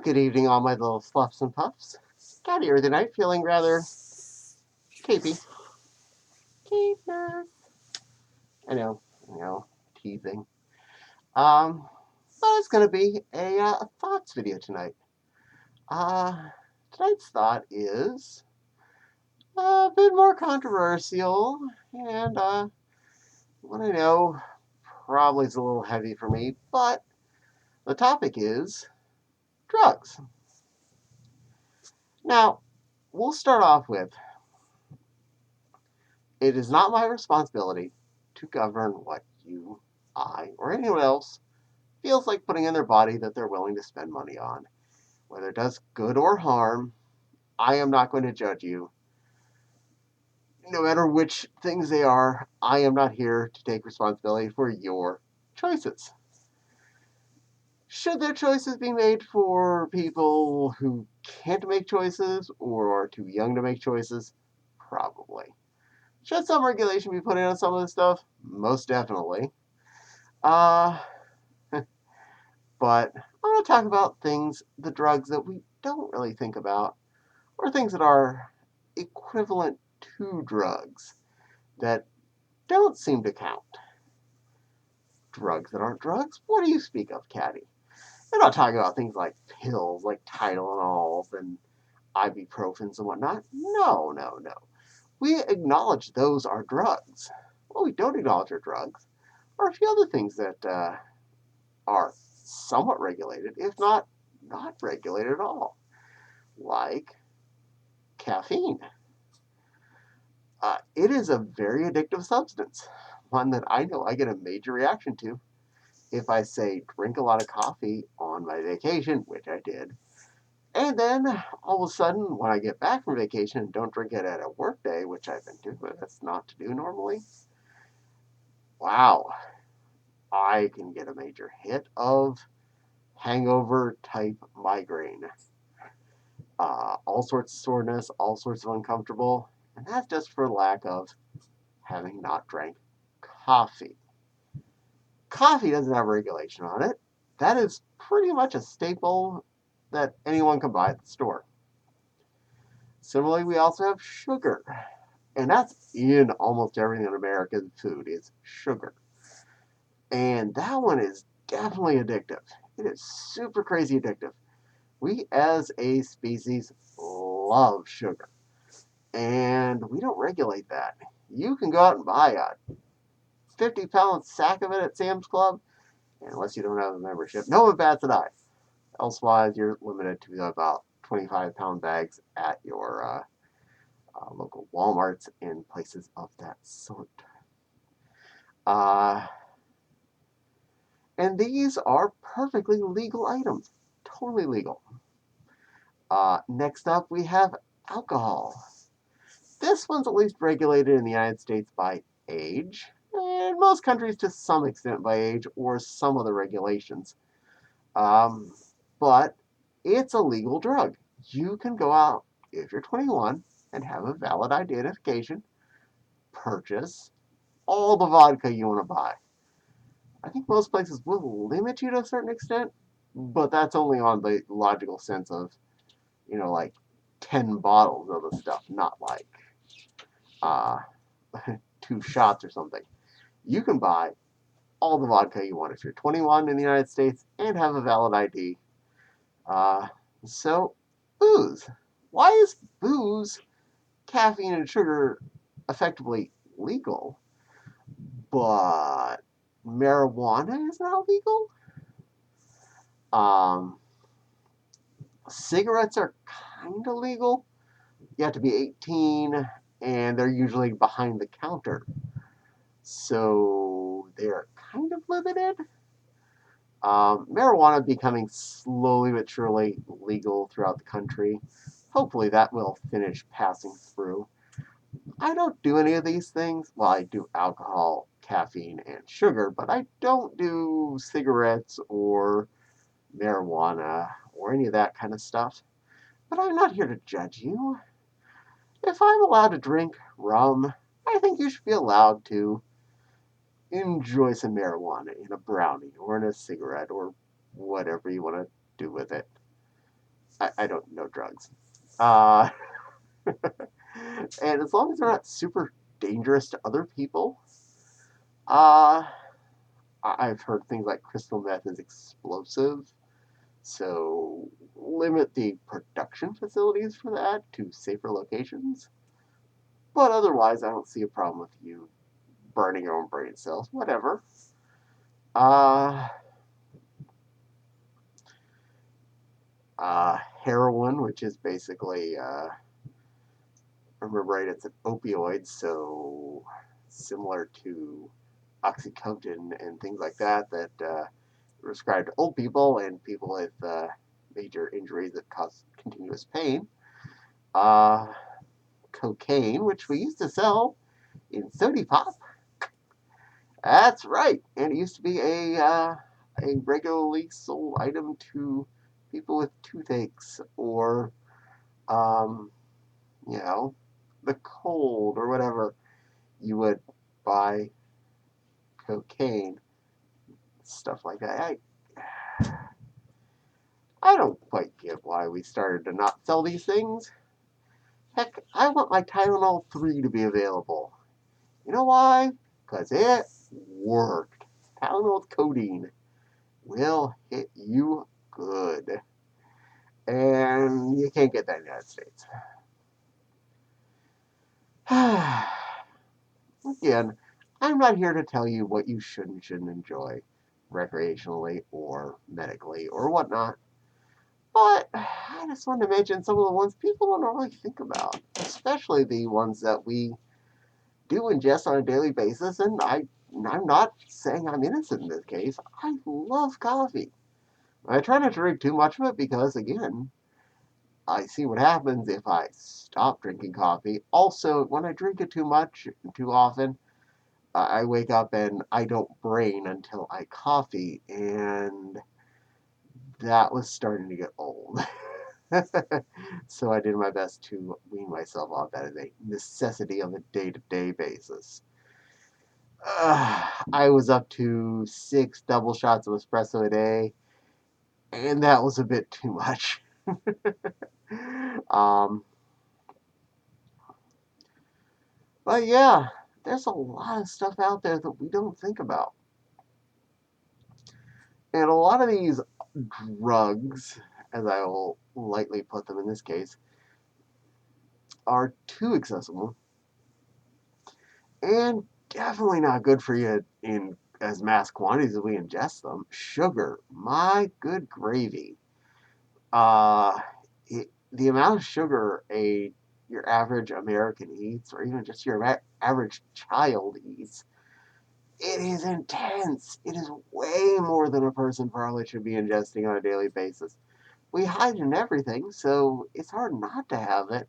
Well, good evening, all my little fluffs and puffs. Got here tonight feeling rather capey. Capeness. I know, teasing. Um, but it's going to be a thoughts video tonight. Uh, tonight's thought is a bit more controversial, and what I know probably is a little heavy for me, but the topic is drugs. Now, we'll start off with it is not my responsibility to govern what you, I, or anyone else feels like putting in their body that they're willing to spend money on. Whether it does good or harm, I am not going to judge you. No matter which things they are, I am not here to take responsibility for your choices. Should their choices be made for people who can't make choices or are too young to make choices? Probably. Should some regulation be put in on some of this stuff? Most definitely. Uh, but I want to talk about things, the drugs that we don't really think about, or things that are equivalent to drugs that don't seem to count. Drugs that aren't drugs? What do you speak of, Caddie? We're not talking about things like pills, like Tylenols and ibuprofens and whatnot. No, no, no. We acknowledge those are drugs. What we don't acknowledge are drugs are a few other things that are somewhat regulated, if not regulated at all, like caffeine. It is a very addictive substance, one that I know I get a major reaction to if I say drink a lot of coffee on my vacation, which I did, and then all of a sudden when I get back from vacation and don't drink it at a work day, which I've been doing, but that's not to do normally, wow, I can get a major hit of hangover type migraine. All sorts of soreness, all sorts of uncomfortable, and that's just for lack of having not drank coffee. Coffee doesn't have regulation on it. That is pretty much a staple that anyone can buy at the store. Similarly, we also have sugar, and that's in almost everything in American food is sugar. And that one is definitely addictive. It is super crazy addictive. We as a species love sugar, and we don't regulate that. You can go out and buy a 50-pound sack of it at Sam's Club, and unless you don't have a membership, no one bats an eye. Elsewise, you're limited to about 25-pound bags at your local Walmarts and places of that sort. And these are perfectly legal items, totally legal. Next up, we have alcohol. This one's at least regulated in the United States by age, and most countries to some extent by age or some other regulations. But it's a legal drug. You can go out, if you're 21, and have a valid identification, purchase all the vodka you want to buy. I think most places will limit you to a certain extent, but that's only on the logical sense of, like 10 bottles of the stuff, not like uh, 2 shots or something. You can buy all the vodka you want if you're 21 in the United States and have a valid ID. So, booze. Why is booze, caffeine, and sugar effectively legal, but marijuana is not legal? Cigarettes are kind of legal. You have to be 18, and they're usually behind the counter. So they're kind of limited. Marijuana becoming slowly but surely legal throughout the country. Hopefully that will finish passing through. I don't do any of these things. Well, I do alcohol, caffeine, and sugar, but I don't do cigarettes or marijuana or any of that kind of stuff. But I'm not here to judge you. If I'm allowed to drink rum, I think you should be allowed to enjoy some marijuana in a brownie or in a cigarette or whatever you want to do with it. I don't know drugs. Uh, and as long as they're not super dangerous to other people, uh, I've heard things like crystal meth is explosive. So limit the production facilities for that to safer locations. But otherwise, I don't see a problem with you burning your own brain cells. Whatever. Uh, Heroin, which is basically, I remember right, it's an opioid, so similar to Oxycontin and things like that prescribed to old people and people with major injuries that cause continuous pain. Uh, Cocaine, which we used to sell in Sody Pop. That's right, and it used to be a regularly sold item to people with toothaches or um, you know, the cold or whatever. You would buy cocaine, stuff like that. I don't quite get why we started to not sell these things. Heck, I want my Tylenol 3 to be available. You know why? Because it worked. Tylenol with codeine will hit you good. And you can't get that in the United States. Again, I'm not here to tell you what you should and shouldn't enjoy recreationally or medically or whatnot. But I just wanted to mention some of the ones people don't really think about, especially the ones that we do ingest on a daily basis. And I'm not saying I'm innocent in this case. I love coffee. I try not to drink too much of it because, again, I see what happens if I stop drinking coffee. Also, when I drink it too much, too often, I wake up and I don't brain until I coffee, and that was starting to get old. So I did my best to wean myself off that as a necessity on a day-to-day basis. I was up to 6 double shots of espresso a day, and that was a bit too much. um, but yeah, there's a lot of stuff out there that we don't think about. And a lot of these drugs, as I will lightly put them in this case, are too accessible and definitely not good for you in as mass quantities as we ingest them. Sugar, my good gravy. Uh, the amount of sugar your average American eats, or even just your average child eats, it is intense. It is way more than a person probably should be ingesting on a daily basis. We hide in everything, so it's hard not to have it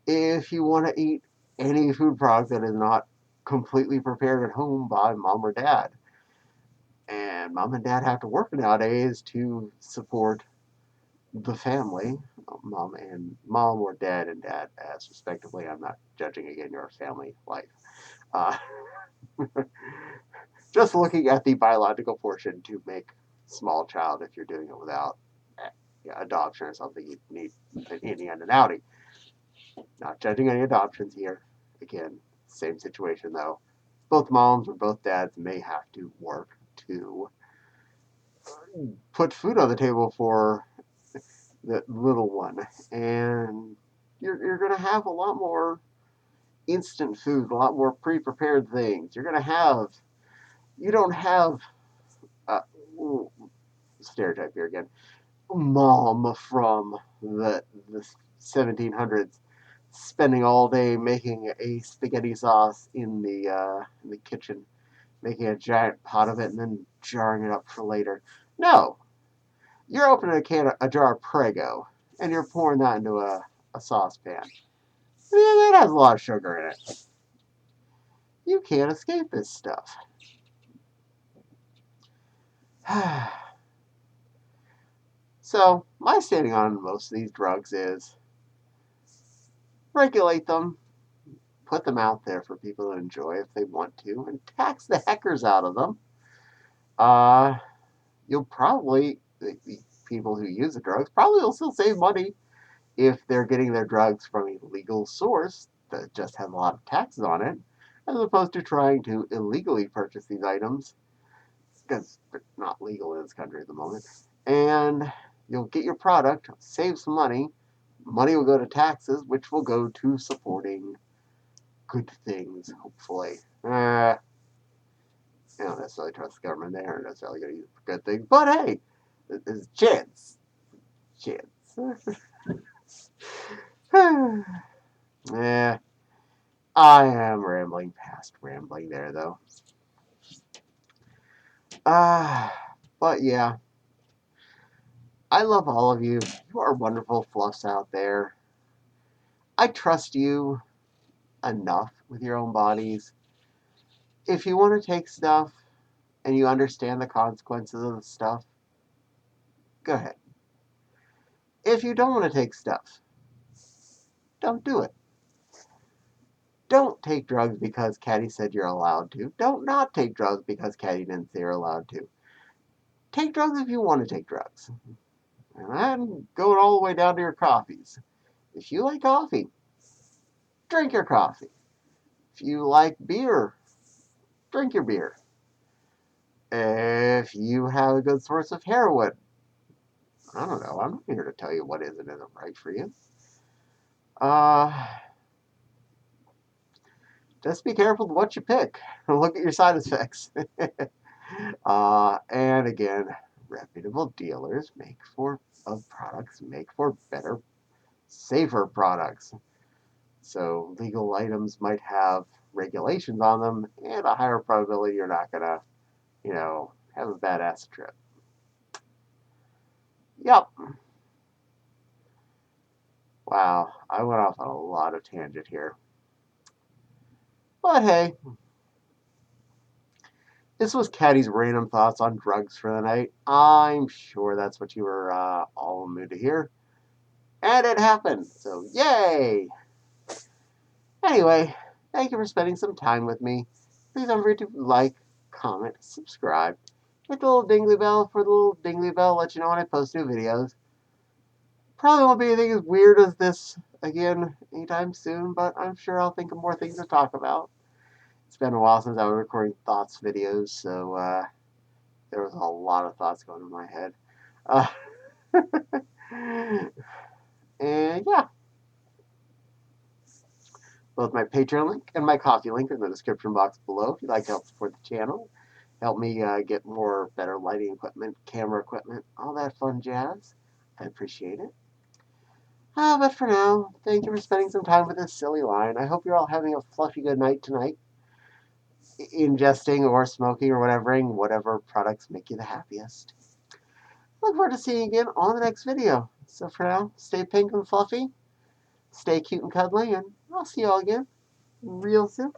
if you want to eat any food product that is not completely prepared at home by mom or dad. And mom and dad have to work nowadays to support the family, mom or dad and dad as respectively. I'm not judging again your family life. Uh, just looking at the biological portion to make small child if you're doing it without adoption or something, you need an in and an outie. Not judging any adoptions here. Again, same situation though. Both moms or both dads may have to work to put food on the table for the little one. And you're going to have a lot more instant food, a lot more pre prepared things. You don't have, uh, stereotype here again, mom from the 1700s spending all day making a spaghetti sauce in the kitchen, making a giant pot of it and then jarring it up for later. No, you're opening a jar of Prego and you're pouring that into a saucepan. Yeah, that has a lot of sugar in it. You can't escape this stuff. So my standing on most of these drugs is regulate them, put them out there for people to enjoy if they want to, and tax the heckers out of them. Uh, you'll probably, the people who use the drugs probably will still save money if they're getting their drugs from a legal source that just has a lot of taxes on it, as opposed to trying to illegally purchase these items, because they're not legal in this country at the moment. And you'll get your product, save some money. Money will go to taxes, which will go to supporting good things, hopefully. I don't necessarily trust the government. They aren't necessarily going to use it for good things. But hey, there's a chance. Yeah, I am rambling past rambling there, though. But yeah, I love all of you. You are wonderful fluffs out there. I trust you enough with your own bodies. If you want to take stuff and you understand the consequences of the stuff, go ahead. If you don't want to take stuff, don't do it. Don't take drugs because Caddie said you're allowed to. Don't not take drugs because Caddie didn't say you're allowed to. Take drugs if you want to take drugs. And I'm going all the way down to your coffees. If you like coffee, drink your coffee. If you like beer, drink your beer. If you have a good source of heroin, I don't know. I'm not here to tell you what is and isn't right for you. Just be careful with what you pick. Look at your side effects. And again, reputable dealers of products make for better, safer products. So legal items might have regulations on them and a higher probability you're not gonna, have a bad acid trip. Yep. Wow, I went off on a lot of tangent here. But hey, this was Caddie's random thoughts on drugs for the night. I'm sure that's what you were all in the mood to hear. And it happened, so yay! Anyway, thank you for spending some time with me. Please don't forget to like, comment, subscribe. Hit the little dingly bell for the little dingly bell, let you know when I post new videos. Probably won't be anything as weird as this again anytime soon, but I'm sure I'll think of more things to talk about. It's been a while since I was recording thoughts videos, so there was a lot of thoughts going in my head. And yeah, both my Patreon link and my Coffee link are in the description box below if you'd like to help support the channel. Help me get more better lighting equipment, camera equipment, all that fun jazz. I appreciate it. But for now, thank you for spending some time with this silly line. I hope you're all having a fluffy good night tonight, ingesting or smoking or whatever products make you the happiest. Look forward to seeing you again on the next video. So for now, stay pink and fluffy, stay cute and cuddly, and I'll see you all again real soon.